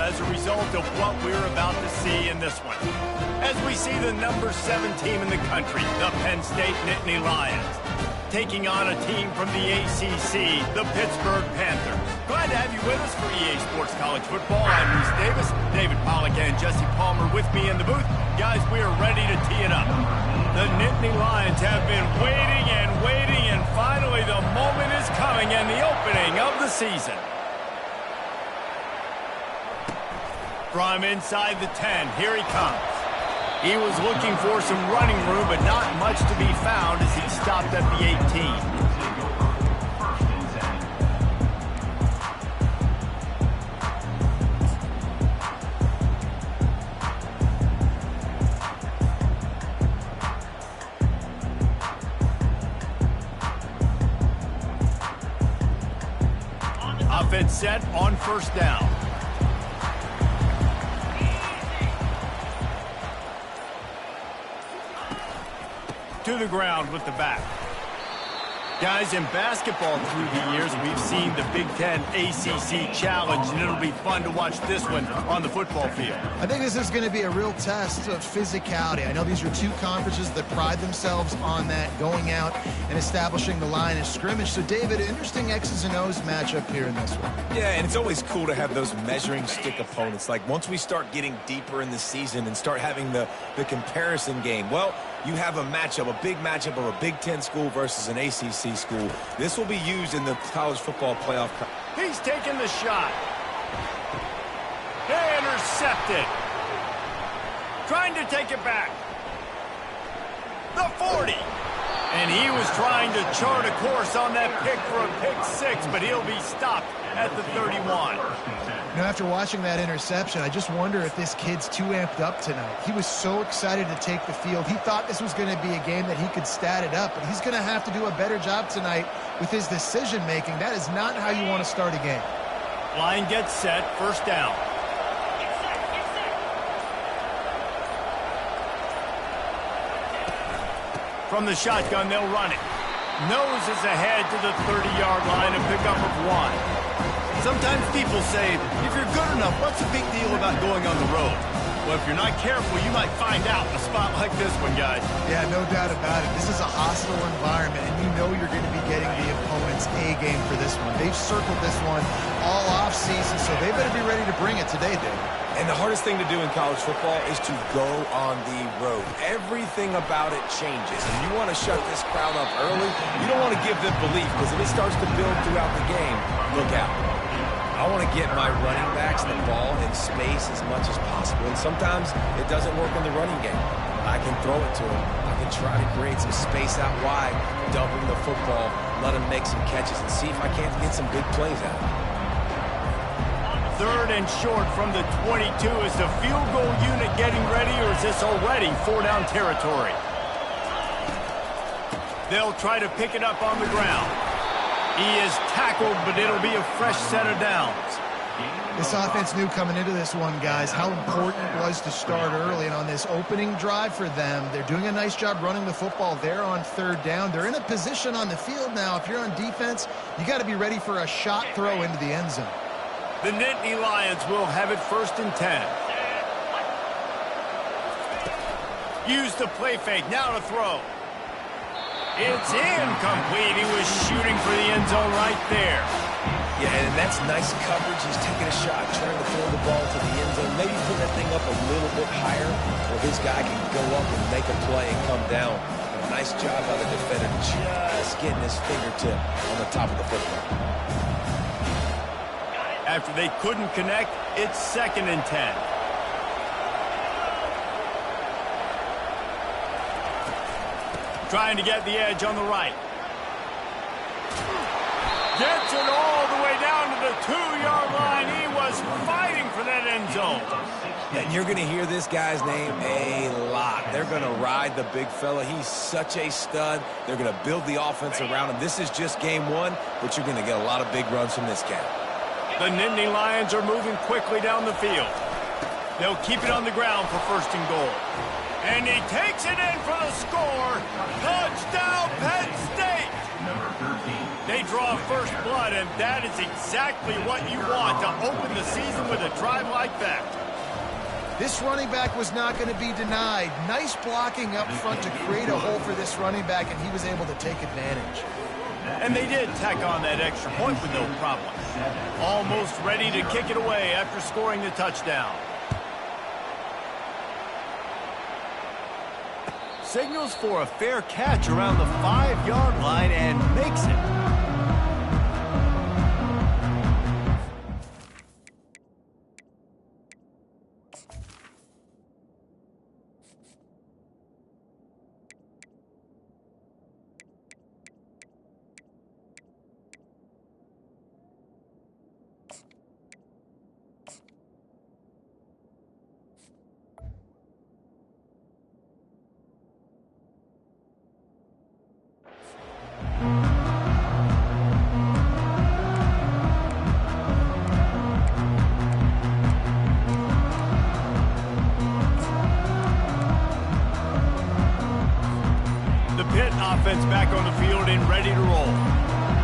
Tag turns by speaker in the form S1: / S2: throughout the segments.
S1: as a result of what we're about to see in this one. As we see the number 7 team in the country, the Penn State Nittany Lions, taking on a team from the ACC, the Pittsburgh Panthers. Glad to have you with us for EA Sports College Football. I'm Reese Davis, David Pollack and Jesse Palmer with me in the booth. Guys, we are ready to tee it up. The Nittany Lions have been waiting, and finally the moment is coming and the opening of the season. From inside the 10, here he comes. He was looking for some running room, but not much to be found as he stopped at the 18. Offense set on first down. To the ground with the back. Guys, in basketball through the years, we've seen the Big Ten ACC Challenge, and it'll be fun to watch this one on the football field.
S2: I think this is going to be a real test of physicality. I know these are two conferences that pride themselves on that, going out and establishing the line of scrimmage. So, David, interesting X's and O's matchup here in this one.
S3: Yeah, and it's always cool to have those measuring stick opponents. Like, once we start getting deeper in the season and start having the comparison game, well, you have a matchup, a big matchup of a Big Ten school versus an ACC school. This will be used in the college football playoff.
S1: He's taking the shot. They intercepted. Trying to take it back. The 40. And he was trying to chart a course on that pick for a pick 6, but he'll be stopped at the 31.
S2: You know, after watching that interception, I just wonder if this kid's too amped up tonight. He was so excited to take the field. He thought this was going to be a game that he could stat it up, but he's going to have to do a better job tonight with his decision-making. That is not how you want to start a game.
S1: Line gets set, first down. From the shotgun, they'll run it. Noses ahead to the 30-yard line, a pickup of 1. Sometimes people say, if you're good enough, what's the big deal about going on the road? Well, if you're not careful, you might find out in a spot like this one, guys.
S2: Yeah, no doubt about it. This is a hostile environment, and you know you're going to be getting the opponent's A game for this one. They've circled this one all off-season, so they better be ready to bring it today, Dave.
S3: And the hardest thing to do in college football is to go on the road. Everything about it changes, and you want to shut this crowd up early. You don't want to give them belief, because if it starts to build throughout the game, look out. I want to get my running backs the ball in space as much as possible, and sometimes it doesn't work in the running game. I can throw it to him. I can try to create some space out wide, dump him the football, let him make some catches, and see if I can't get some big plays out of him.
S1: Third and short from the 22. Is the field goal unit getting ready, or is this already 4-down territory? They'll try to pick it up on the ground. He is tackled, but it'll be a fresh set of downs.
S2: This offense knew coming into this one, guys, how important it was to start early. And on this opening drive for them, they're doing a nice job running the football there on third down. They're in a position on the field now. If you're on defense, you got to be ready for a shot throw into the end zone.
S1: The Nittany Lions will have it first and 10. Use the play fake, now to throw. It's incomplete. He was shooting for the end zone right there.
S3: Yeah, and that's nice coverage. He's taking a shot, trying to throw the ball to the end zone. Maybe put that thing up a little bit higher where his guy can go up and make a play and come down. A nice job by the defender just getting his fingertip on the top of the football.
S1: After they couldn't connect, it's second and 10. Trying to get the edge on the right. Gets it all the way down to the 2-yard line. He was fighting for that end zone.
S3: And you're going to hear this guy's name a lot. They're going to ride the big fella. He's such a stud. They're going to build the offense around him. This is just game 1, but you're going to get a lot of big runs from this guy.
S1: The Nittany Lions are moving quickly down the field. They'll keep it on the ground for first and goal. And he takes it in for the score. Touchdown, Penn State. They draw first blood, and that is exactly what you want to open the season with a drive like that.
S2: This running back was not going to be denied. Nice blocking up front to create a hole for this running back, and he was able to take advantage.
S1: And they did tack on that extra point with no problem. Almost ready to kick it away after scoring the touchdown. Signals for a fair catch around the 5-yard line and makes it. Offense back on the field and ready to roll.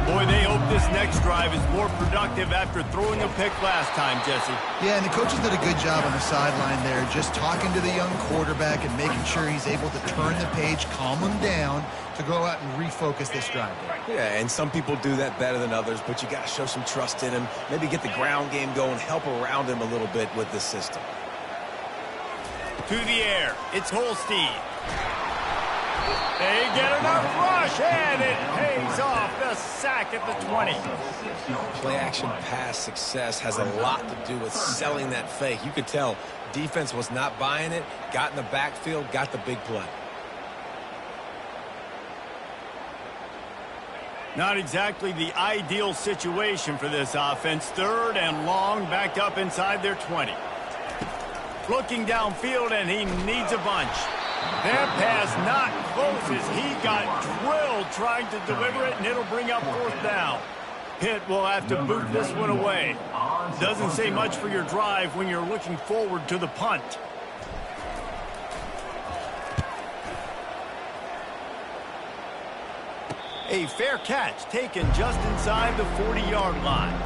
S1: Boy, they hope this next drive is more productive after throwing a pick last time, Jesse.
S2: Yeah, and the coaches did a good job on the sideline there, just talking to the young quarterback and making sure he's able to turn the page, calm him down to go out and refocus this drive.
S3: Yeah, and some people do that better than others, but you got to show some trust in him, maybe get the ground game going, help around him a little bit with this system.
S1: To the air, it's Holstein. They get enough rush, and it pays off. The sack at the 20.
S3: Play-action pass success has a lot to do with selling that fake. You could tell defense was not buying it, got in the backfield, got the big play.
S1: Not exactly the ideal situation for this offense. 3rd and long, backed up inside their 20. Looking downfield, and he needs a bunch. That pass not close as he got drilled trying to deliver it, and it'll bring up 4th down. Pitt will have to boot this one away. Doesn't say much for your drive when you're looking forward to the punt. A fair catch taken just inside the 40-yard line.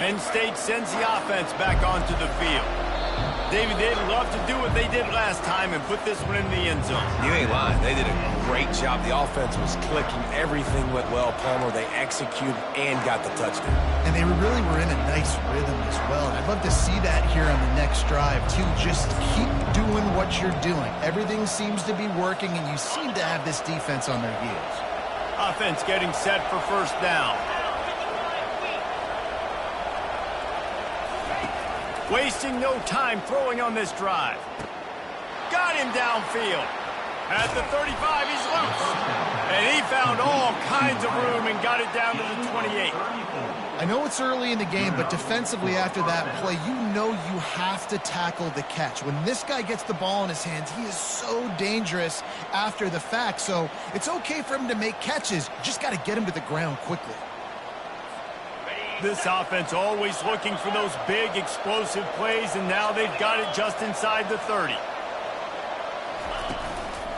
S1: Penn State sends the offense back onto the field. David, they'd love to do what they did last time and put this one in the end zone.
S3: You ain't lying. They did a great job. The offense was clicking. Everything went well. Palmer, they executed and got the touchdown.
S2: And they really were in a nice rhythm as well. And I'd love to see that here on the next drive, too. Just keep doing what you're doing. Everything seems to be working, and you seem to have this defense on their heels.
S1: Offense getting set for 1st down. Wasting no time throwing on this drive. Got him downfield. At the 35, he's loose. And he found all kinds of room and got it down to the 28.
S2: I know it's early in the game, but defensively after that play, you know you have to tackle the catch. When this guy gets the ball in his hands, he is so dangerous after the fact. So it's okay for him to make catches. You just got to get him to the ground quickly.
S1: This offense always looking for those big, explosive plays, and now they've got it just inside the 30.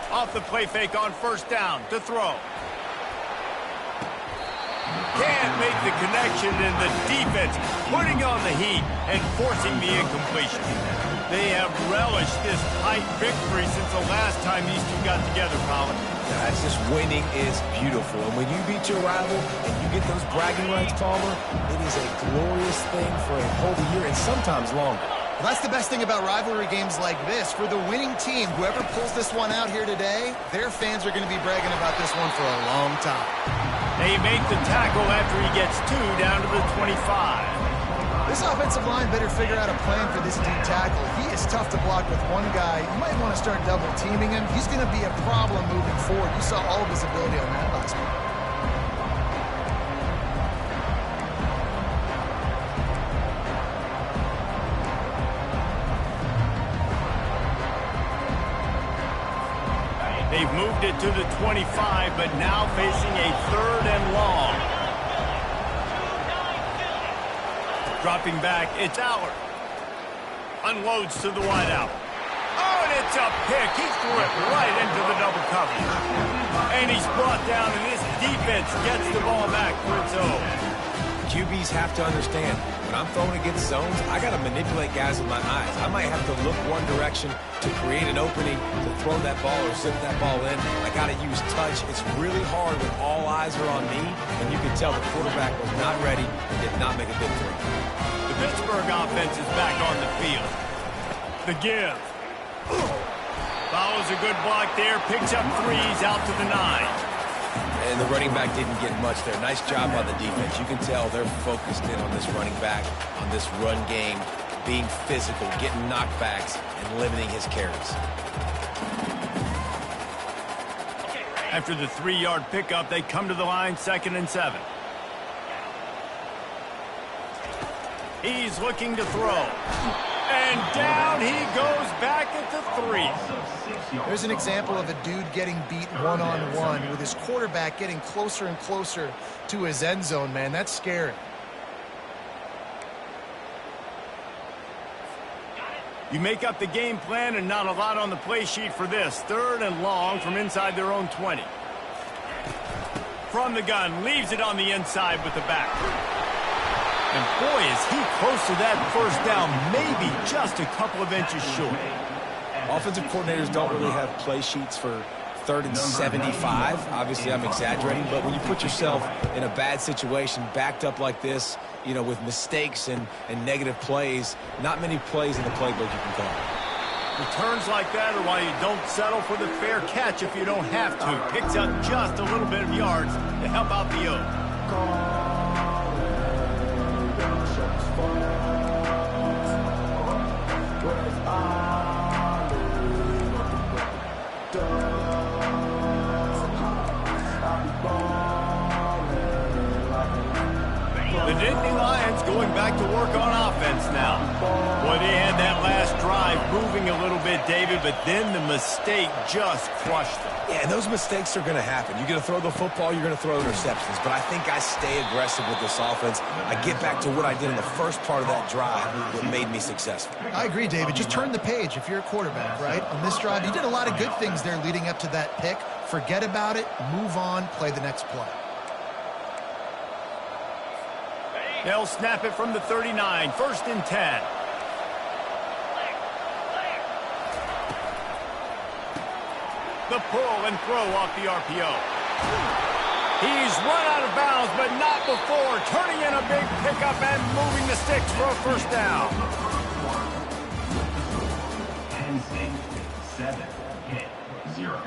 S1: Off the play fake on 1st down to throw. Can't make the connection, and the defense putting on the heat and forcing the incompletion. They have relished this tight victory since the last time these two got together, Colin.
S3: That's just winning is beautiful. And when you beat your rival and you get those bragging rights, Palmer, it is a glorious thing for a whole year and sometimes longer.
S2: Well, that's the best thing about rivalry games like this. For the winning team, whoever pulls this one out here today, their fans are going to be bragging about this one for a long time.
S1: They make the tackle after he gets 2 down to the 25.
S2: This offensive line better figure out a plan for this deep tackle. He is tough to block with one guy. You might want to start double-teaming him. He's going to be a problem moving forward. You saw all of his ability on that last one.
S1: They've moved it to the 25, but now facing a 3rd and long. Dropping back, it's Allard. Unloads to the wideout. Oh, and it's a pick. He threw it right into the double coverage. And he's brought down, and this defense gets the ball back for its own.
S3: QBs have to understand, when I'm throwing against zones, I got to manipulate guys with my eyes. I might have to look one direction to create an opening to throw that ball or zip that ball in. I got to use touch. It's really hard when all eyes are on me, and you can tell the quarterback was not ready and did not make a good throw.
S1: The Pittsburgh offense is back on the field. The give. Follows a good block there, picks up 3s out to the 9.
S3: And the running back didn't get much there. Nice job by the defense. You can tell they're focused in on this running back, on this run game, being physical, getting knockbacks, and limiting his carries.
S1: After the 3-yard pickup, they come to the line, 2nd and 7. He's looking to throw. And down he goes back at the 3.
S2: There's an example of a dude getting beat one-on-one with his quarterback getting closer and closer to his end zone, man. That's scary.
S1: You make up the game plan and not a lot on the play sheet for this. 3rd and long from inside their own 20. From the gun, leaves it on the inside with the back. And boy, is he close to that 1st down, maybe just a couple of inches short.
S3: Offensive coordinators don't really have play sheets for 3rd and 75. Obviously, I'm exaggerating, but when you put yourself in a bad situation, backed up like this, you know, with mistakes and negative plays, not many plays in the playbook you can call.
S1: Returns like that are why you don't settle for the fair catch if you don't have to. Picks up just a little bit of yards to help out the Oak. The Nittany Lions going back to work on offense now. Boy, they had that last drive moving a little bit, David, but then the mistake just crushed them.
S3: Yeah, those mistakes are going to happen. You're going to throw the football, you're going to throw interceptions. But I think I stay aggressive with this offense. I get back to what I did in the first part of that drive that made me successful.
S2: I agree, David. Just turn the page if you're a quarterback, right? On this drive, you did a lot of good things there leading up to that pick. Forget about it, move on, play the next play.
S1: They'll snap it from the 39, 1st and 10. The pull and throw off the RPO. He's run out of bounds, but not before. Turning in a big pickup and moving the sticks for a 1st down.
S4: Penn State, 7, hit, 0.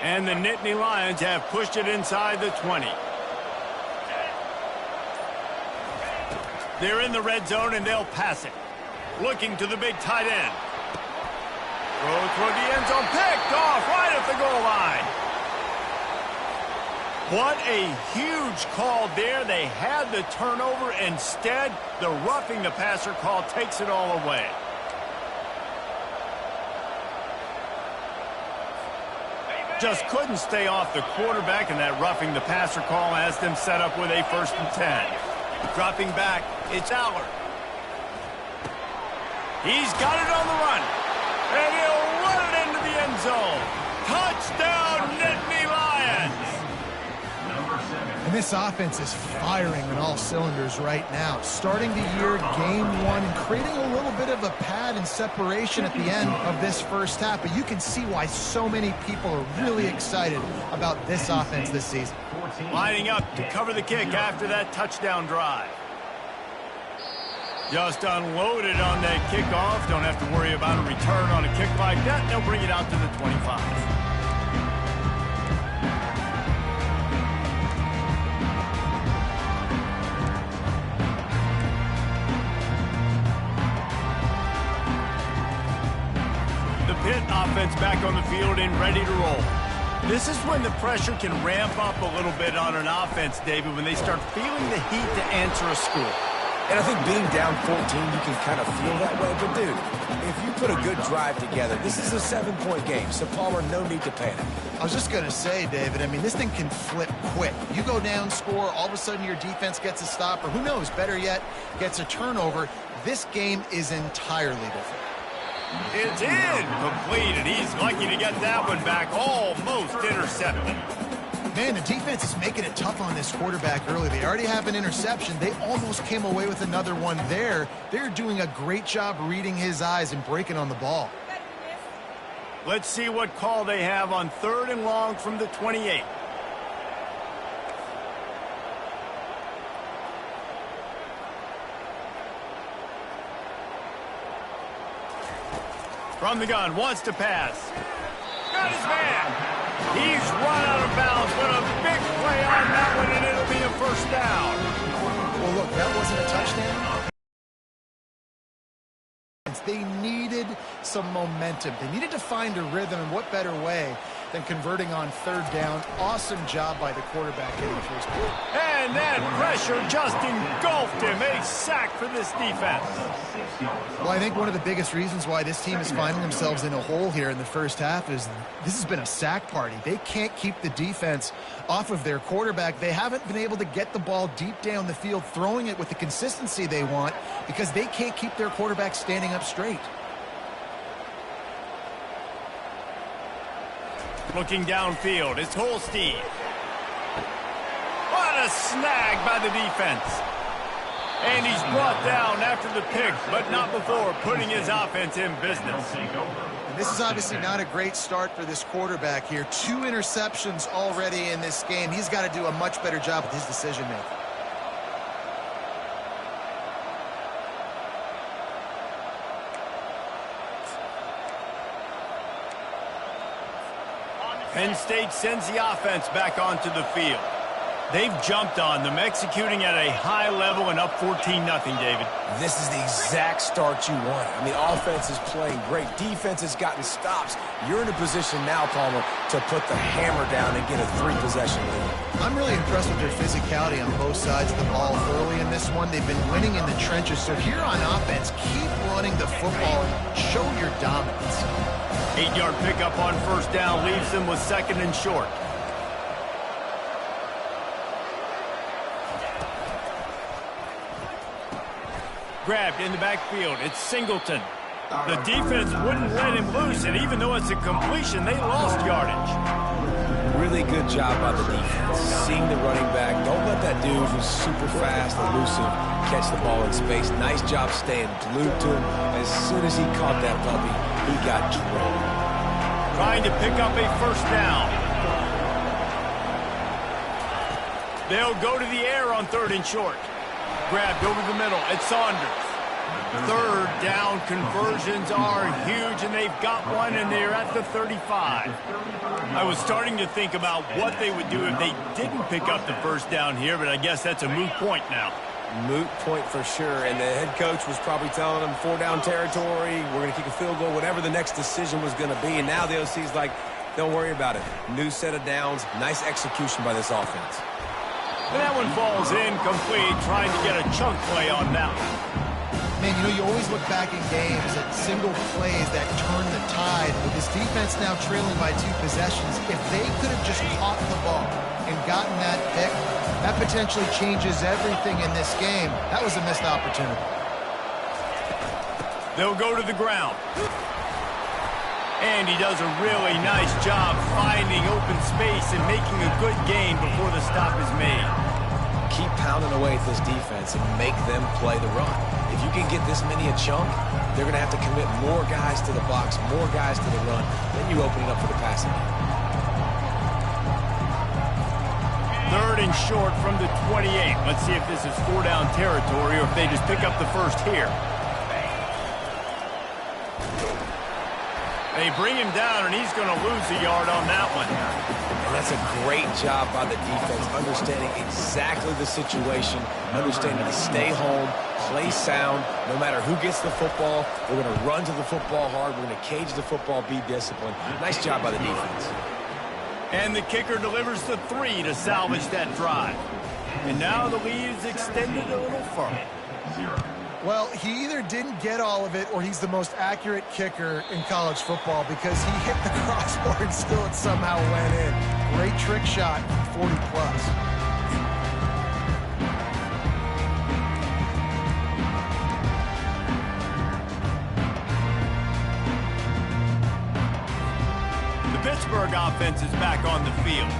S1: And the Nittany Lions have pushed it inside the 20. They're in the red zone, and they'll pass it. Looking to the big tight end. Throw toward the end zone. Picked off right at the goal line. What a huge call there. They had the turnover. Instead, the roughing the passer call takes it all away. Just couldn't stay off the quarterback, and that roughing the passer call has them set up with a 1st and 10. Dropping back, it's Allard. He's got it on the run, and he'll run it into the end zone. Touchdown, Nittany Lions!
S2: And this offense is firing on all cylinders right now. Starting the year, game 1, and creating a little bit of a pad and separation at the end of this 1st half. But you can see why so many people are really excited about this offense this season.
S1: Lining up to cover the kick after that touchdown drive. Just unloaded on that kickoff. Don't have to worry about a return on a kick like that. They'll bring it out to the 25. Pitt offense back on the field and ready to roll. This is when the pressure can ramp up a little bit on an offense, David, when they start feeling the heat to answer a score.
S3: And I think being down 14, you can kind of feel that way. But, dude, if you put a good drive together, this is a 7-point game. So, Palmer, no need to panic.
S2: I was just going to say, David, I mean, this thing can flip quick. You go down, score, all of a sudden your defense gets a stop, or who knows, better yet, gets a turnover. This game is entirely different.
S1: It's incomplete, and he's lucky to get that one back, almost intercepted.
S2: Man, the defense is making it tough on this quarterback early. They already have an interception. They almost came away with another one there. They're doing a great job reading his eyes and breaking on the ball.
S1: Let's see what call they have on 3rd and long from the 28. From the gun, wants to pass. Got his man. He's run out of bounds, but a big play on that one, and it'll be a first down.
S2: Well, look, that wasn't a touchdown. They needed some momentum. They needed to find a rhythm, and what better way than converting on 3rd down. Awesome job by the quarterback getting the first down.
S1: And that pressure just engulfed him. A sack for this defense.
S2: Well, I think one of the biggest reasons why this team is finding themselves in a hole here in the first half is this has been a sack party. They can't keep the defense off of their quarterback. They haven't been able to get the ball deep down the field, throwing it with the consistency they want because they can't keep their quarterback standing up straight.
S1: Looking downfield, it's Holstein. What a snag by the defense. And he's brought down after the pick, but not before putting his offense in business.
S2: And this is obviously not a great start for this quarterback here. 2 interceptions already in this game. He's got to do a much better job with his decision-making.
S1: Penn State sends the offense back onto the field. They've jumped on them, executing at a high level and up 14-0, David.
S3: This is the exact start you want. I mean, offense is playing great. Defense has gotten stops. You're in a position now, Palmer, to put the hammer down and get a 3-possession lead.
S2: I'm really impressed with their physicality on both sides of the ball early in this one. They've been winning in the trenches. So here on offense, keep running the football and show your dominance.
S1: 8-yard pickup on 1st down leaves them with 2nd and short. Grabbed in the backfield. It's Singleton. The defense wouldn't let him loose, and even though it's a completion, they lost yardage.
S3: Really good job by the defense. Seeing the running back. Don't let that dude who's super fast, elusive, catch the ball in space. Nice job staying glued to him. As soon as he caught that puppy, he got drilled.
S1: Trying to pick up a 1st down. They'll go to the air on 3rd and short. Grabbed over the middle. It's Saunders. 3rd down conversions are huge, and they've got one, and they're at the 35. I was starting to think about what they would do if they didn't pick up the 1st down here, but I guess that's a moot point now.
S3: Moot point for sure, and the head coach was probably telling them 4-down territory, we're going to kick a field goal, whatever the next decision was going to be, and now the OC's like, don't worry about it. New set of downs, nice execution by this offense.
S1: And that one falls incomplete, trying to get a chunk play on that one.
S2: Man, you know, you always look back in games at single plays that turn the tide. With this defense now trailing by 2 possessions, if they could have just caught the ball and gotten that pick, that potentially changes everything in this game. That was a missed opportunity.
S1: They'll go to the ground. And he does a really nice job finding open space and making a good gain before the stop is made.
S3: Keep pounding away at this defense and make them play the run. If you can get this many a chunk, they're going to have to commit more guys to the box, more guys to the run. Then you open it up for the passing game.
S1: 3rd and short from the 28. Let's see if this is 4-down territory or if they just pick up the 1st here. They bring him down, and he's going to lose a yard on that one.
S3: And that's a great job by the defense, understanding exactly the situation, understanding to stay home, play sound. No matter who gets the football, we're going to run to the football hard. We're going to cage the football, be disciplined. Nice job by the defense.
S1: And the kicker delivers the 3 to salvage that drive. And now the lead is extended a little further.
S2: Well, he either didn't get all of it or he's the most accurate kicker in college football because he hit the crossbar and still it somehow went in. Great trick shot, 40+.
S1: The Pittsburgh offense is back on the field.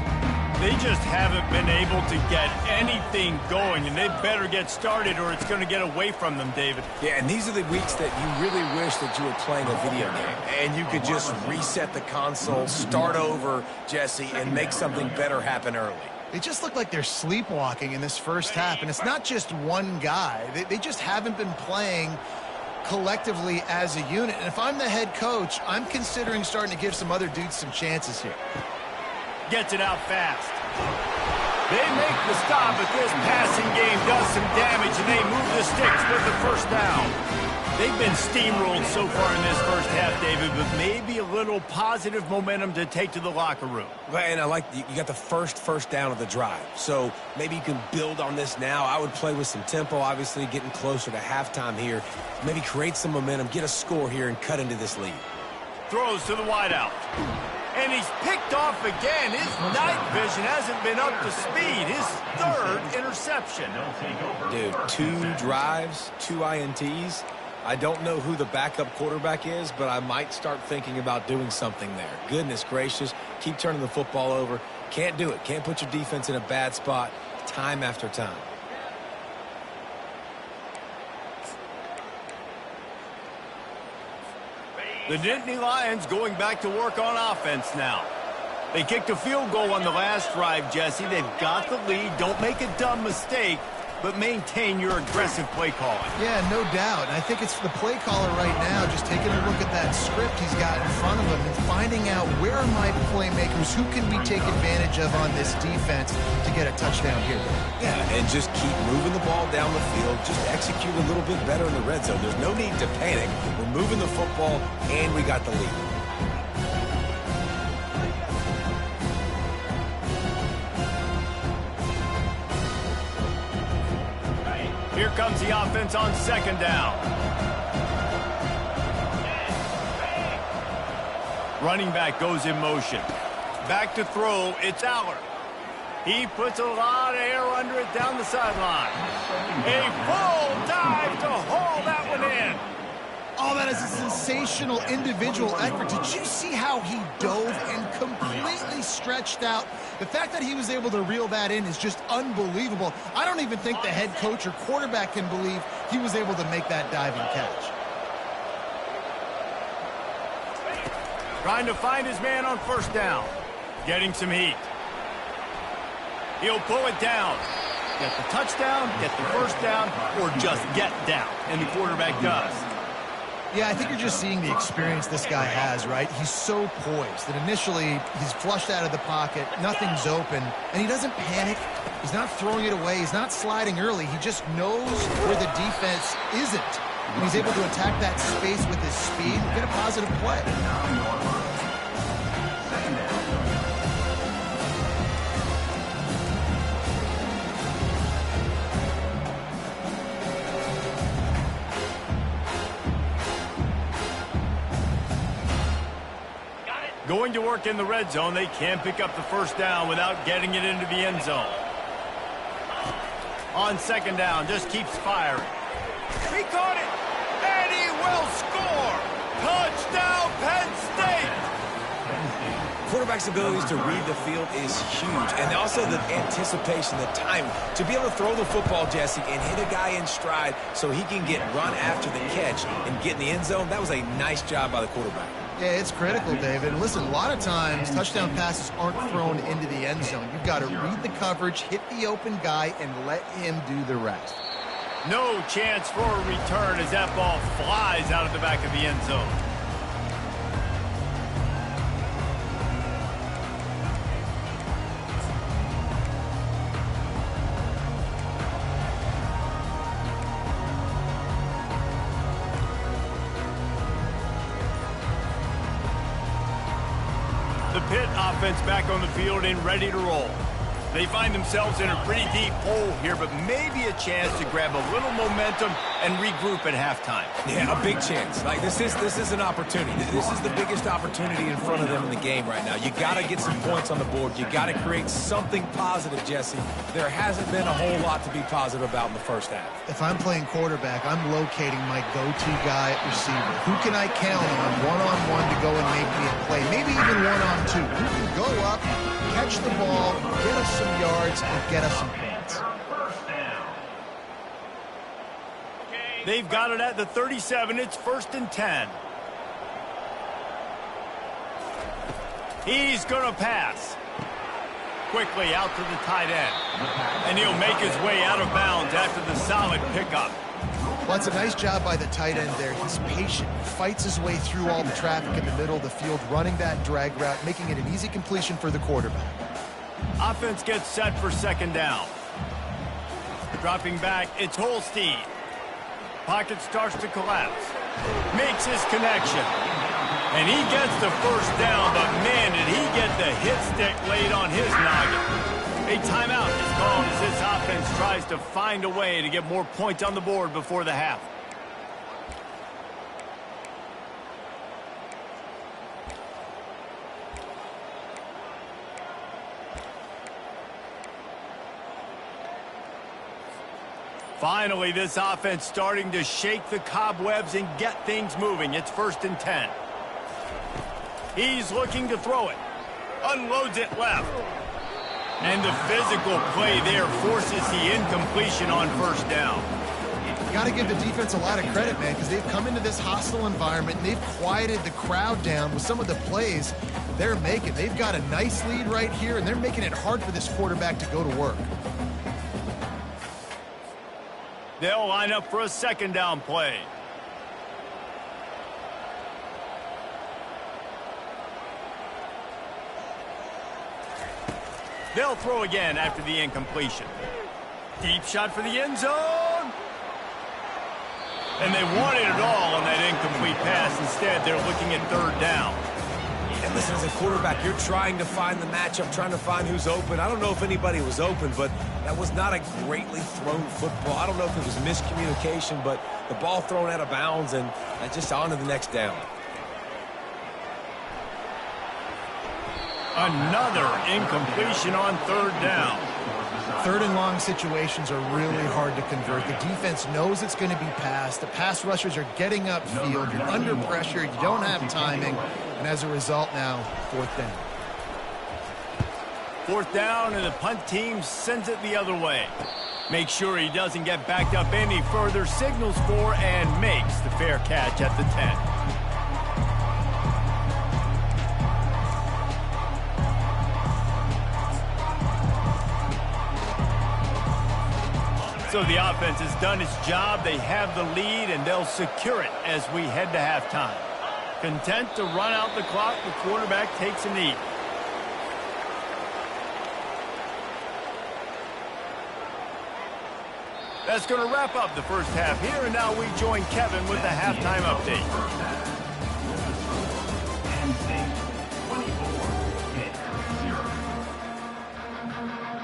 S1: They just haven't been able to get anything going, and they better get started or it's going to get away from them, David.
S3: Yeah, and these are the weeks that you really wish that you were playing a video game and you could just reset the console, start over, Jesse, and make something better happen early.
S2: They just look like they're sleepwalking in this first half, and it's not just one guy. They just haven't been playing collectively as a unit. And if I'm the head coach, I'm considering starting to give some other dudes some chances here.
S1: Gets it out fast. They make the stop, but this passing game does some damage, and they move the sticks with the first down. They've been steamrolled so far in this first half, David, but maybe a little positive momentum to take to the locker room.
S3: And I like you got the first down of the drive, so maybe you can build on this now. I would play with some tempo, obviously getting closer to halftime here. Maybe create some momentum, get a score here, and cut into this lead.
S1: Throws to the wideout. And he's picked off again. His night vision hasn't been up to speed. His 3rd interception.
S3: Dude, 2 drives, 2 INTs. I don't know who the backup quarterback is, but I might start thinking about doing something there. Goodness gracious, keep turning the football over. Can't do it. Can't put your defense in a bad spot time after time.
S1: The Nittany Lions going back to work on offense now. They kicked a field goal on the last drive, Jesse. They've got the lead. Don't make a dumb mistake, but maintain your aggressive play calling.
S2: Yeah, no doubt. And I think it's the play caller right now just taking a look at that script he's got in front of him and finding out where are my playmakers, who can we take advantage of on this defense to get a touchdown here.
S3: Yeah, and just keep moving the ball down the field. Just execute a little bit better in the red zone. There's no need to panic. We're moving the football, and we got the lead.
S1: Here comes the offense on 2nd down. Running back goes in motion. Back to throw, it's Aller. He puts a lot of air under it down the sideline. A full dive to haul that one in.
S2: Oh, that is a sensational individual effort. Did you see how he dove and completely stretched out? The fact that he was able to reel that in is just unbelievable. I don't even think the head coach or quarterback can believe he was able to make that diving catch.
S1: Trying to find his man on 1st down. Getting some heat. He'll pull it down. Get the touchdown, get the 1st down, or just get down. And the quarterback does.
S2: Yeah, I think you're just seeing the experience this guy has, right? He's so poised that initially he's flushed out of the pocket, nothing's open, and he doesn't panic. He's not throwing it away. He's not sliding early. He just knows where the defense isn't. And he's able to attack that space with his speed and get a positive play.
S1: Going to work in the red zone. They can't pick up the 1st down without getting it into the end zone. On 2nd down, just keeps firing. He caught it, and he will score. Touchdown, Penn State.
S3: Quarterback's abilities to read the field is huge, and also the anticipation, the time to be able to throw the football, Jesse, and hit a guy in stride so he can get run after the catch and get in the end zone. That was a nice job by the quarterback.
S2: Yeah, it's critical, David. And listen, a lot of times touchdown passes aren't thrown into the end zone. You've got to read the coverage, hit the open guy, and let him do the rest.
S1: No chance for a return as that ball flies out of the back of the end zone. The Pitt offense back on the field and ready to roll. They find themselves in a pretty deep hole here, but maybe a chance to grab a little momentum and regroup at halftime.
S3: Yeah, a big chance. Like this is an opportunity. This is the biggest opportunity in front of them in the game right now. You got to get some points on the board. You got to create something positive, Jesse. There hasn't been a whole lot to be positive about in the first half.
S2: If I'm playing quarterback, I'm locating my go-to guy at receiver. Who can I count on one-on-one to go and make me a play? Maybe even one-on-two. Who can go up, catch the ball, get us some yards, and get us some points.
S1: They've got it at the 37. It's 1st and 10. He's going to pass. Quickly out to the tight end. And he'll make his way out of bounds after the solid pickup.
S2: Well, it's a nice job by the tight end there. He's patient, fights his way through all the traffic in the middle of the field, running that drag route, making it an easy completion for the quarterback.
S1: Offense gets set for 2nd down. Dropping back, it's Holstein. Pocket starts to collapse. Makes his connection. And he gets the 1st down, but man, did he get the hit stick laid on his noggin. A timeout is called as this offense tries to find a way to get more points on the board before the half. Finally, this offense starting to shake the cobwebs and get things moving. It's 1st and 10. He's looking to throw it. Unloads it left. And the physical play there forces the incompletion on 1st down.
S2: Got to give the defense a lot of credit, man, because they've come into this hostile environment and they've quieted the crowd down with some of the plays they're making. They've got a nice lead right here, and they're making it hard for this quarterback to go to work.
S1: They'll line up for a 2nd down play. They'll throw again after the incompletion. Deep shot for the end zone. And they wanted it all on that incomplete pass. Instead, they're looking at 3rd down.
S3: And listen, as a quarterback, you're trying to find the matchup, trying to find who's open. I don't know if anybody was open, but that was not a greatly thrown football. I don't know if it was miscommunication, but the ball thrown out of bounds and just on to the next down.
S1: Another incompletion on 3rd down.
S2: 3rd and long situations are really hard to convert. The defense knows it's going to be passed. The pass rushers are getting upfield. You're under pressure. You don't have timing. And as a result now, 4th down.
S1: 4th down, and the punt team sends it the other way. Make sure he doesn't get backed up any further, signals for and makes the fair catch at the 10. So the offense has done its job. They have the lead, and they'll secure it as we head to halftime. Content to run out the clock, the quarterback takes a knee. That's going to wrap up the first half here, and now we join Kevin with the halftime update.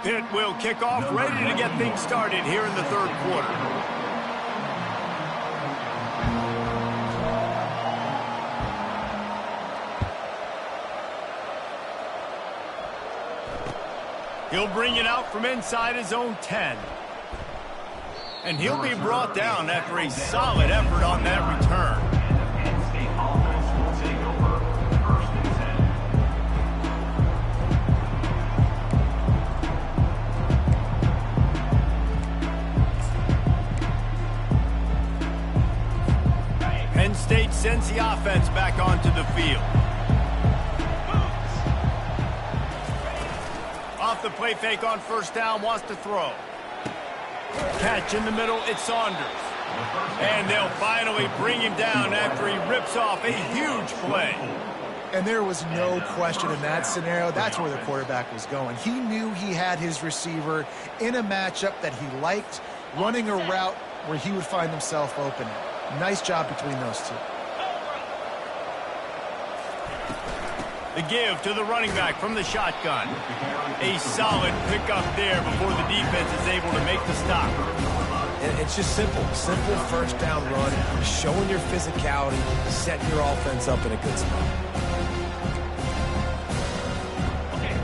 S1: Pitt will kick off, ready to get things started here in the 3rd quarter. He'll bring it out from inside his own 10. And he'll be brought down after a solid effort on that return. Penn State sends the offense back onto the field. Off the play fake on 1st down, wants to throw. Catch in the middle, it's Saunders. And they'll finally bring him down after he rips off a huge play.
S2: And there was no question in that scenario. That's where the quarterback was going. He knew he had his receiver in a matchup that he liked, running a route where he would find himself open. Nice job between those two.
S1: The give to the running back from the shotgun. A solid pickup there before the defense is able to make the stop.
S3: And it's just simple. Simple first down run, showing your physicality, setting your offense up in a good spot.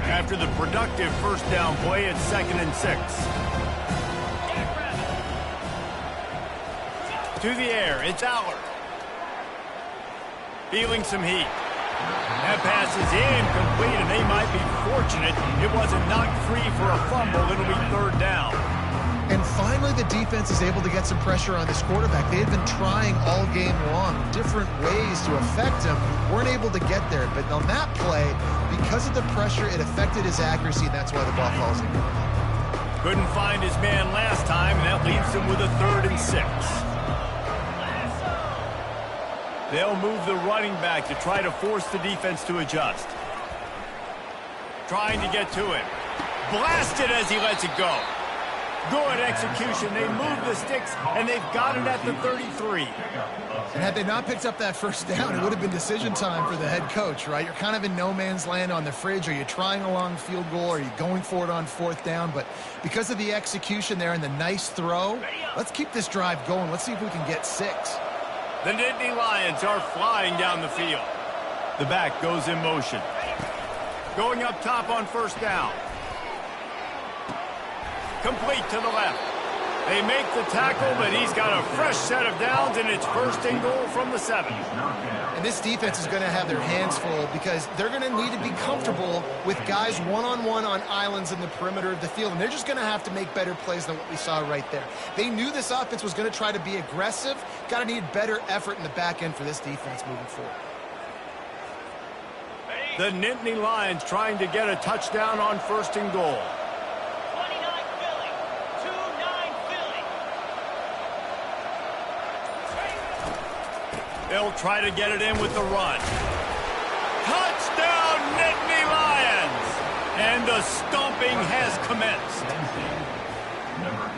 S1: After the productive first down play, it's 2nd and 6. To the air, it's Aller. Feeling some heat. That pass is incomplete, and they might be fortunate it wasn't knocked free for a fumble. It'll be 3rd down.
S2: And finally, the defense is able to get some pressure on this quarterback. They had been trying all game long different ways to affect him. Weren't able to get there. But on that play, because of the pressure, it affected his accuracy, and that's why the ball falls in.
S1: Couldn't find his man last time, and that leaves him with a 3rd and 6. They'll move the running back to try to force the defense to adjust. Trying to get to him. Blasted as he lets it go. Good execution. They move the sticks, and they've got it at the 33.
S2: And had they not picked up that first down, it would have been decision time for the head coach, right? You're kind of in no man's land on the fridge. Are you trying a long field goal? Are you going for it on 4th down? But because of the execution there and the nice throw, let's keep this drive going. Let's see if we can get 6.
S1: The Nittany Lions are flying down the field. The back goes in motion. Going up top on 1st down. Complete to the left. They make the tackle, but he's got a fresh set of downs, and it's 1st and goal from the 7.
S2: And this defense is going to have their hands full because they're going to need to be comfortable with guys one-on-one on islands in the perimeter of the field, and they're just going to have to make better plays than what we saw right there. They knew this offense was going to try to be aggressive. Got to need better effort in the back end for this defense moving forward.
S1: The Nittany Lions trying to get a touchdown on 1st and goal. They'll try to get it in with the run. Touchdown, Nittany Lions! And the stomping has commenced.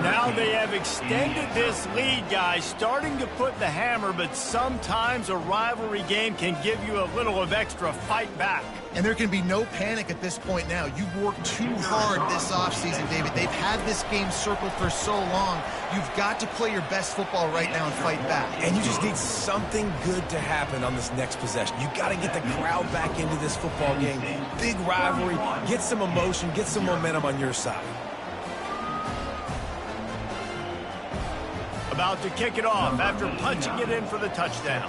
S1: Now they have extended this lead, guys, starting to put the hammer, but sometimes a rivalry game can give you a little of extra fight back.
S2: And there can be no panic at this point now. You've worked too hard this offseason, David. They've had this game circled for so long. You've got to play your best football right now and fight back.
S3: And you just need something good to happen on this next possession. You got to get the crowd back into this football game. Big rivalry. Get some emotion. Get some momentum on your side.
S1: About to kick it off after punching it in for the touchdown.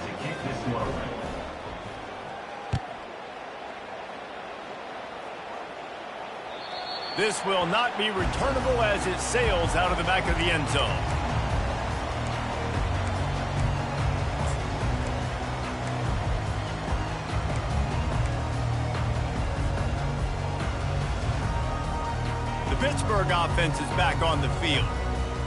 S1: This will not be returnable as it sails out of the back of the end zone. The Pittsburgh offense is back on the field.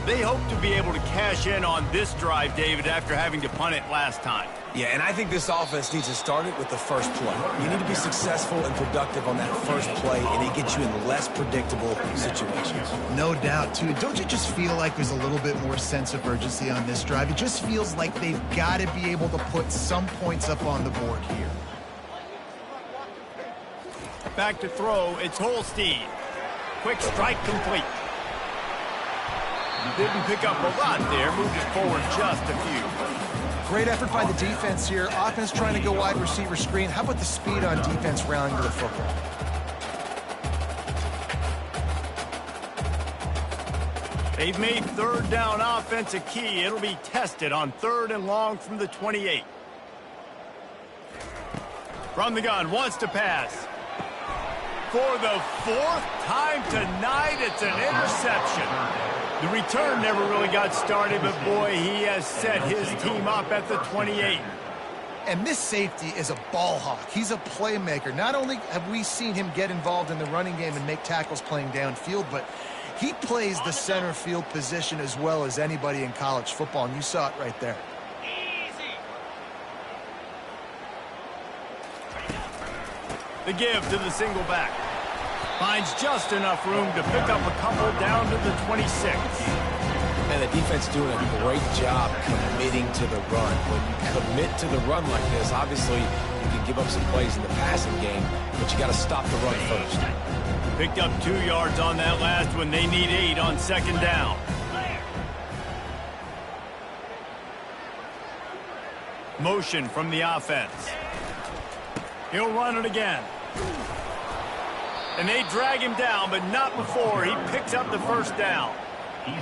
S1: They hope to be able to cash in on this drive, David, after having to punt it last time.
S3: Yeah, and I think this offense needs to start it with the first play. You need to be successful and productive on that first play, and it gets you in less predictable situations.
S2: No doubt, too. Don't you just feel like there's a little bit more sense of urgency on this drive? It just feels like they've got to be able to put some points up on the board here.
S1: Back to throw, it's Holstein. Quick strike complete. Didn't pick up a lot there, moved it forward just a few.
S2: Great effort by the defense here. Offense trying to go wide receiver screen. How about the speed on defense rounding to the football?
S1: They've made 3rd down offense a key. It'll be tested on 3rd and long from the 28. From the gun, wants to pass. For the 4th time tonight, it's an interception. The return never really got started, but boy, he has set his team up at the 28.
S2: And this safety is a ball hawk. He's a playmaker. Not only have we seen him get involved in the running game and make tackles playing downfield, but he plays the center field position as well as anybody in college football, and you saw it right there.
S1: The give to the single back. Finds just enough room to pick up a couple down to the 26.
S3: man, the defense is doing a great job committing to the run. When you commit to the run like this, obviously you can give up some plays in the passing game, but you got to stop the run first.
S1: Picked up 2 yards on that last one. They need 8 on second down. Motion from the offense. He'll run it again. And they drag him down, but not before he picks up the first down.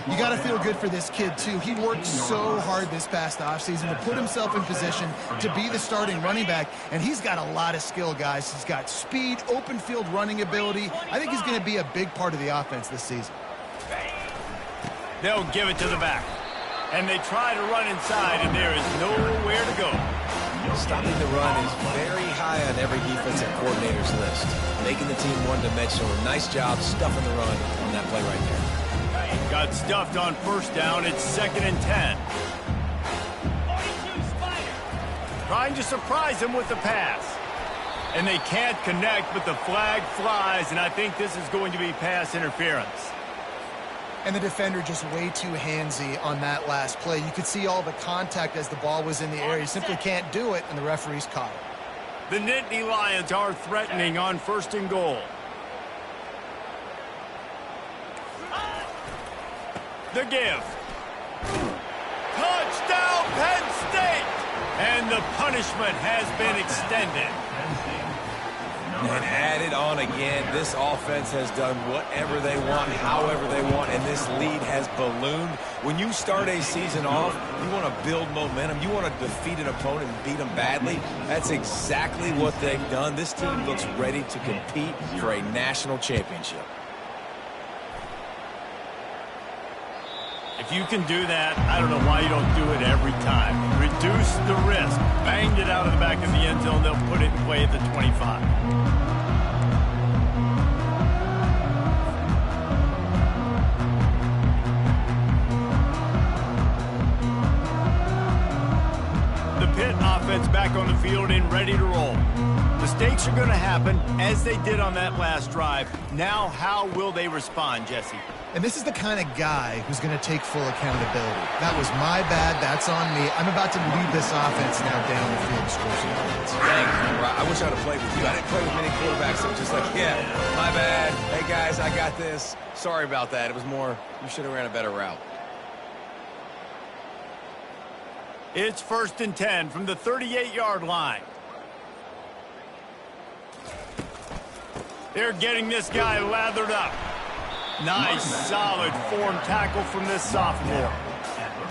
S2: You got to feel good for this kid, too. He worked so hard this past offseason to put himself in position to be the starting running back, and he's got a lot of skill, guys. He's got speed, open field running ability. I think he's going to be a big part of the offense this season.
S1: They'll give it to the back. And they try to run inside, and there is nowhere to go.
S3: Stopping the run is very high on every defensive coordinator's list. Making the team one-dimensional. Nice job stuffing the run on that play right there.
S1: Got stuffed on first down. It's 2nd and 10. Trying to surprise him with the pass. And they can't connect, but the flag flies, and I think this is going to be pass interference.
S2: And the defender just way too handsy on that last play. You could see all the contact as the ball was in the air. He simply can't do it, and the referee's caught it.
S1: The Nittany Lions are threatening on 1st and goal. The give. Touchdown, Penn State! And the punishment has been extended.
S3: And added on again. This offense has done whatever they want, however they want, and this lead has ballooned. When you start a season off, you want to build momentum. You want to defeat an opponent and beat them badly. That's exactly what they've done. This team looks ready to compete for a national championship.
S1: If you can do that, I don't know why you don't do it every time. Reduce the risk. Banged it out of the back of the end zone. They'll put it in play at the 25. Offense back on the field and ready to roll. Mistakes are going to happen as they did on that last drive. Now, how will they respond, Jesse?
S2: And this is the kind of guy who's going to take full accountability. That was my bad. That's on me. I'm about to lead this offense now down the field to score some points.
S3: Thank you. I wish I would have played with you. I didn't play with many quarterbacks that were just like, yeah, my bad. Hey, guys, I got this. Sorry about that. It was more, you should have ran a better route.
S1: It's 1st and 10 from the 38-yard line. They're getting this guy lathered up. Nice, solid form tackle from this sophomore.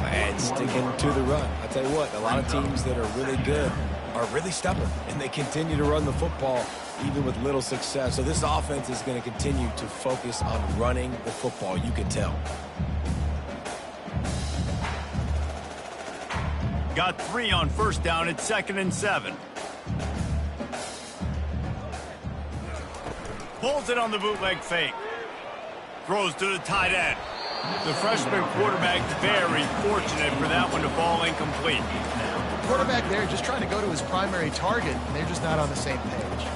S3: And sticking to the run. I tell you what, a lot of teams that are really good are really stubborn, and they continue to run the football even with little success. So this offense is going to continue to focus on running the football. You can tell.
S1: Got 3 on first down. It's 2nd and 7. Pulls it on the bootleg fake. Throws to the tight end. The freshman quarterback very fortunate for that one to fall incomplete.
S2: The quarterback there just trying to go to his primary target, and they're just not on the same page.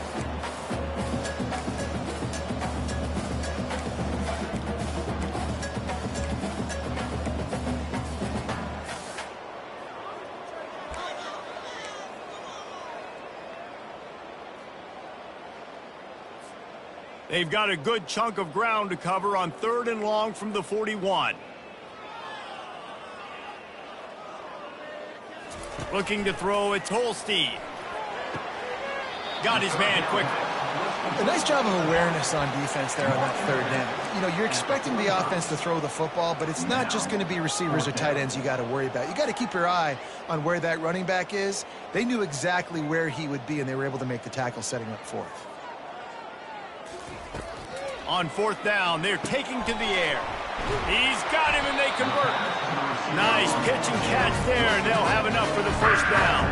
S1: They've got a good chunk of ground to cover on 3rd and long from the 41. Looking to throw, it's Holstein. Got his man quickly.
S2: A nice job of awareness on defense there on that 3rd down. You know, you're expecting the offense to throw the football, but it's not just going to be receivers or tight ends you got to worry about. You got to keep your eye on where that running back is. They knew exactly where he would be, and they were able to make the tackle setting up 4th.
S1: On 4th down, they're taking to the air. He's got him, and they convert. Nice pitch and catch there, and they'll have enough for the 1st down.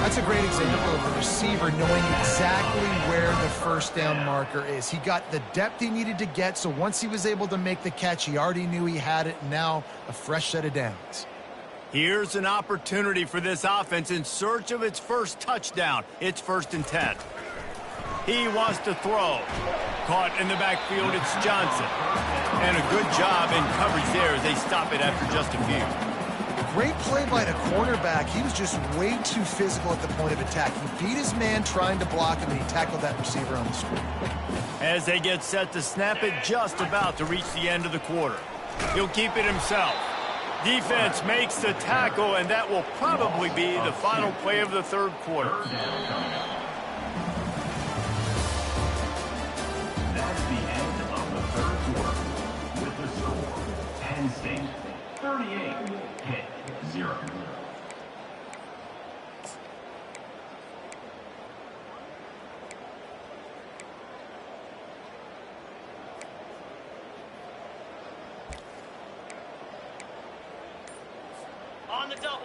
S2: That's a great example of a receiver knowing exactly where the 1st down marker is. He got the depth he needed to get, so once he was able to make the catch, he already knew he had it. Now a fresh set of downs.
S1: Here's an opportunity for this offense in search of its first touchdown. It's 1st and 10. He wants to throw. Caught in the backfield, it's Johnson. And a good job in coverage there as they stop it after just a few.
S2: Great play by the cornerback. He was just way too physical at the point of attack. He beat his man trying to block him, and he tackled that receiver on the screen.
S1: As they get set to snap it, just about to reach the end of the quarter. He'll keep it himself. Defense makes the tackle, and that will probably be the final play of the third quarter.
S4: That's the end of the third quarter. With the score, Penn State 38, Pitt 0.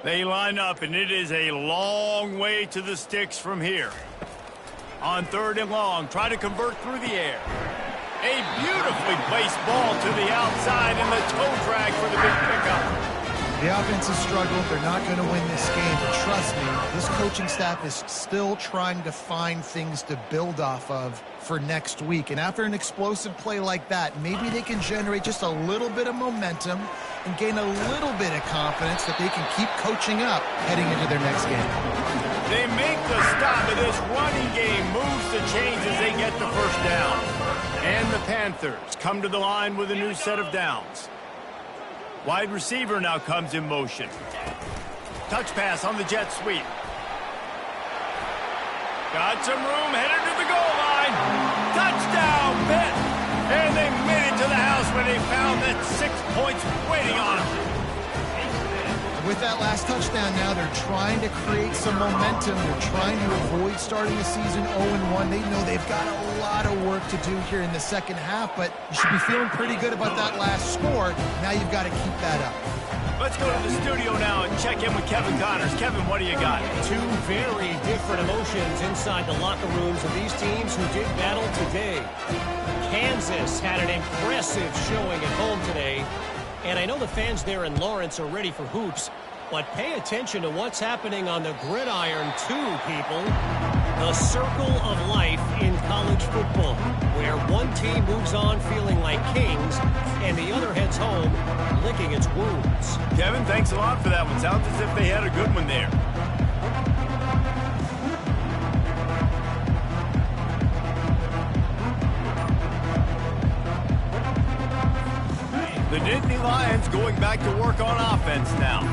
S1: They line up, and it is a long way to the sticks from here. On 3rd and long, try to convert through the air. A beautifully placed ball to the outside, and the toe drag for the big pickup.
S2: The offense has struggled. They're not going to win this game, but trust me, this coaching staff is still trying to find things to build off of for next week. And after an explosive play like that, maybe they can generate just a little bit of momentum and gain a little bit of confidence that they can keep coaching up heading into their next game.
S1: They make the stop, and this running game moves the chains as they get the first down. And the Panthers come to the line with a new set of downs. Wide receiver now comes in motion. Touch pass on the jet sweep. Got some room, headed to the goal line. Touchdown, Pitt! And they made it to the house when they found that 6 points waiting on them.
S2: With that last touchdown now, they're trying to create some momentum. They're trying to avoid starting the season 0-1. They know they've got a lot of work to do here in the second half, but you should be feeling pretty good about that last score. Now you've got to keep that up.
S1: Let's go to the studio now and check in with Kevin Connors. Kevin, what do you got?
S5: Two very different emotions inside the locker rooms of these teams who did battle today. Kansas had an impressive showing at home today, and I know the fans there in Lawrence are ready for hoops, but pay attention to what's happening on the gridiron too, people. The circle of life in college football, where one team moves on feeling like kings and the other heads home licking its wounds.
S1: Kevin, thanks a lot for that one. Sounds as if they had a good one there. The Nittany Lions going back to work on offense now.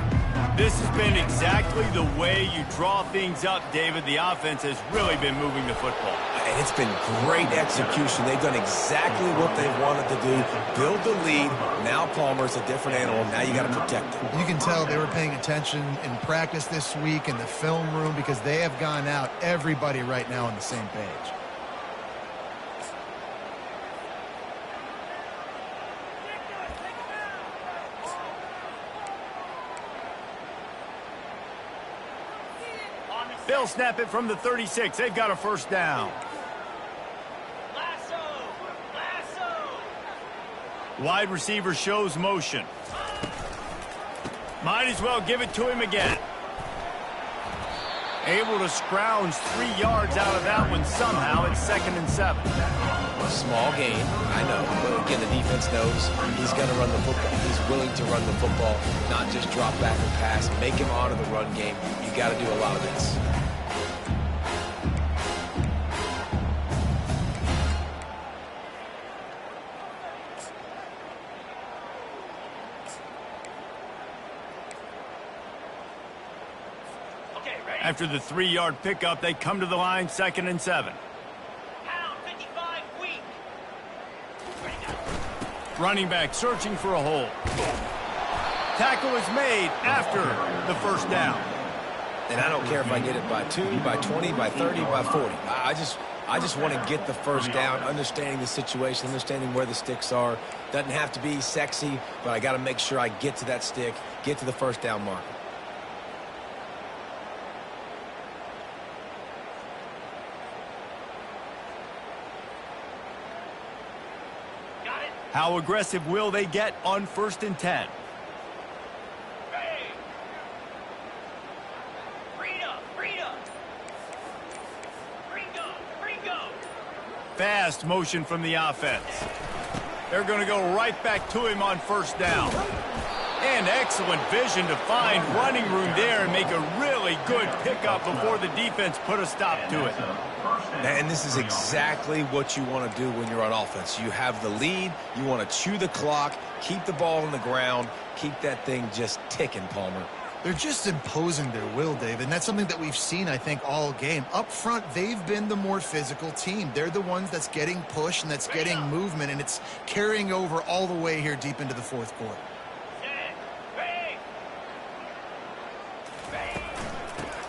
S1: This has been exactly the way you draw things up, David. The offense has really been moving the football.
S3: And it's been great execution. They've done exactly what they wanted to do. Build the lead. Now Palmer's a different animal. Now you got to protect him.
S2: You can tell they were paying attention in practice this week in the film room because they have gone out, everybody right now on the same page.
S1: They'll snap it from the 36. They've got a first down. Wide receiver shows motion. Might as well give it to him again. Able to scrounge 3 yards out of that one somehow. It's 2nd and 7.
S3: Small gain, I know. But again, the defense knows he's going to run the football. He's willing to run the football, not just drop back and pass. Make him honor the run game. You got to do a lot of this.
S1: After the 3-yard pickup, they come to the line, 2nd and 7. Running back searching for a hole. Tackle is made after the first down.
S3: And I don't care if I get it by 2, by 20, by 30, by 40. I just want to get the first down, understanding the situation, understanding where the sticks are. Doesn't have to be sexy, but I got to make sure I get to that stick, get to the first down marker.
S1: How aggressive will they get on 1st and 10? Fast motion from the offense. They're going to go right back to him on first down. And excellent vision to find running room there and make a really good pickup before the defense put a stop to it.
S3: And this is exactly what you want to do when you're on offense. You have the lead, you want to chew the clock, keep the ball on the ground, keep that thing just ticking, Palmer.
S2: They're just imposing their will, Dave, and that's something that we've seen, I think, all game. Up front, they've been the more physical team. They're the ones that's getting pushed and that's getting movement, and it's carrying over all the way here deep into the fourth quarter.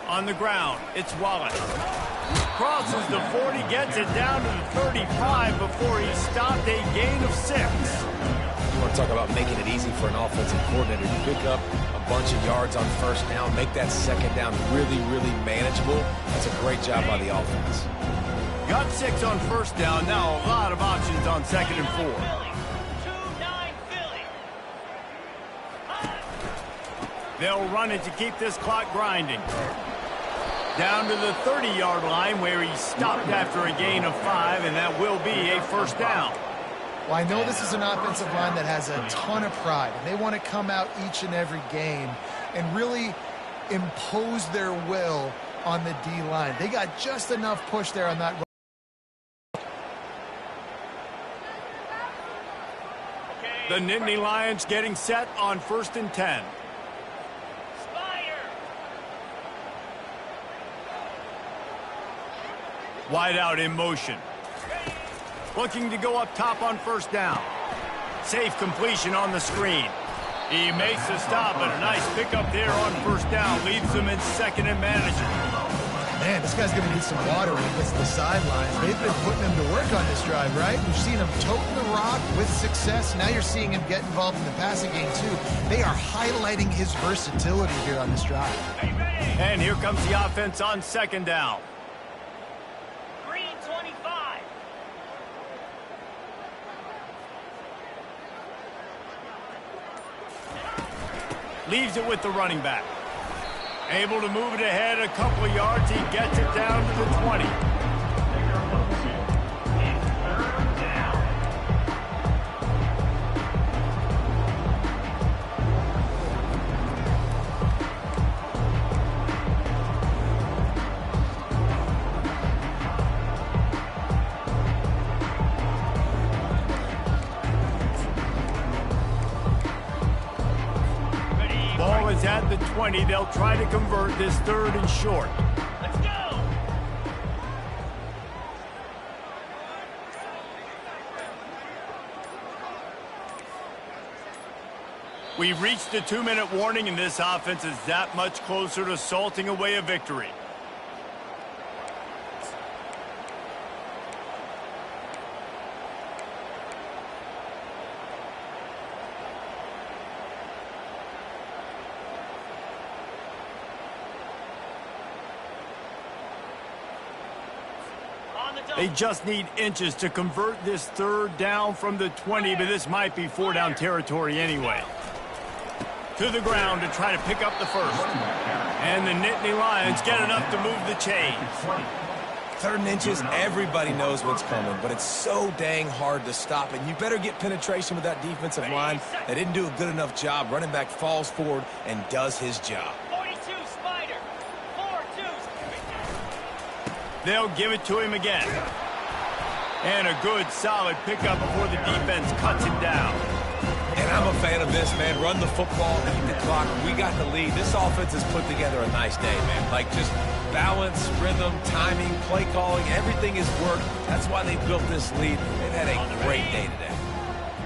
S1: On the ground, it's Wallace. Crosses the 40, gets it down to the 35 before he stopped, a gain of 6.
S3: You want to talk about making it easy for an offensive coordinator. You pick up a bunch of yards on first down, make that second down really, really manageable. That's a great job by the offense.
S1: Got 6 on first down, now a lot of options on second and 4. They'll run it to keep this clock grinding. Down to the 30-yard line where he stopped after a gain of 5, and that will be a first down.
S2: Well, I know this is an offensive line that has a ton of pride, and they want to come out each and every game and really impose their will on the D-line. They got just enough push there on that run.
S1: The Nittany Lions getting set on 1st and 10. Wide out in motion. Looking to go up top on first down. Safe completion on the screen. He makes the stop, but a nice pickup there on first down. Leaves him in second and manageable.
S2: Man, this guy's going to need some water when he gets to the sidelines. They've been putting him to work on this drive, right? We've seen him toting the rock with success. Now you're seeing him get involved in the passing game, too. They are highlighting his versatility here on this drive.
S1: And here comes the offense on second down. Leaves it with the running back. Able to move it ahead a couple of yards. He gets it down to the 20. Ball is at the 20. They'll try to convert this 3rd and short. Let's go! We've reached the 2-minute warning, and this offense is that much closer to salting away a victory. They just need inches to convert this 3rd down from the 20, but this might be 4-down territory anyway. To the ground to try to pick up the first. And the Nittany Lions get enough to move the chains.
S3: 3rd and inches, everybody knows what's coming, but it's so dang hard to stop, and you better get penetration with that defensive line. They didn't do a good enough job. Running back falls forward and does his job.
S1: They'll give it to him again. And a good, solid pickup before the defense cuts him down.
S3: And I'm a fan of this, man. Run the football, keep the clock. We got the lead. This offense has put together a nice day, man. Like, just balance, rhythm, timing, play calling, everything has worked. That's why they built this lead. They've had a great day today.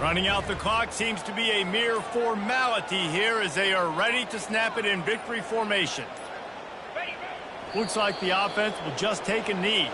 S1: Running out the clock seems to be a mere formality here as they are ready to snap it in victory formation. Looks like the offense will just take a knee.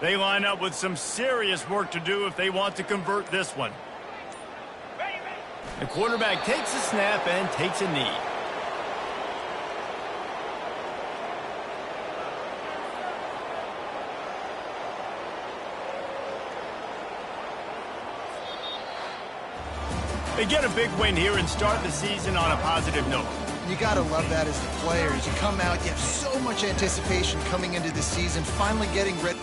S1: They line up with some serious work to do if they want to convert this one. The quarterback takes a snap and takes a knee. They get a big win here and start the season on a positive note.
S2: You got to love that as the players. You come out, you have so much anticipation coming into the season, finally getting ready.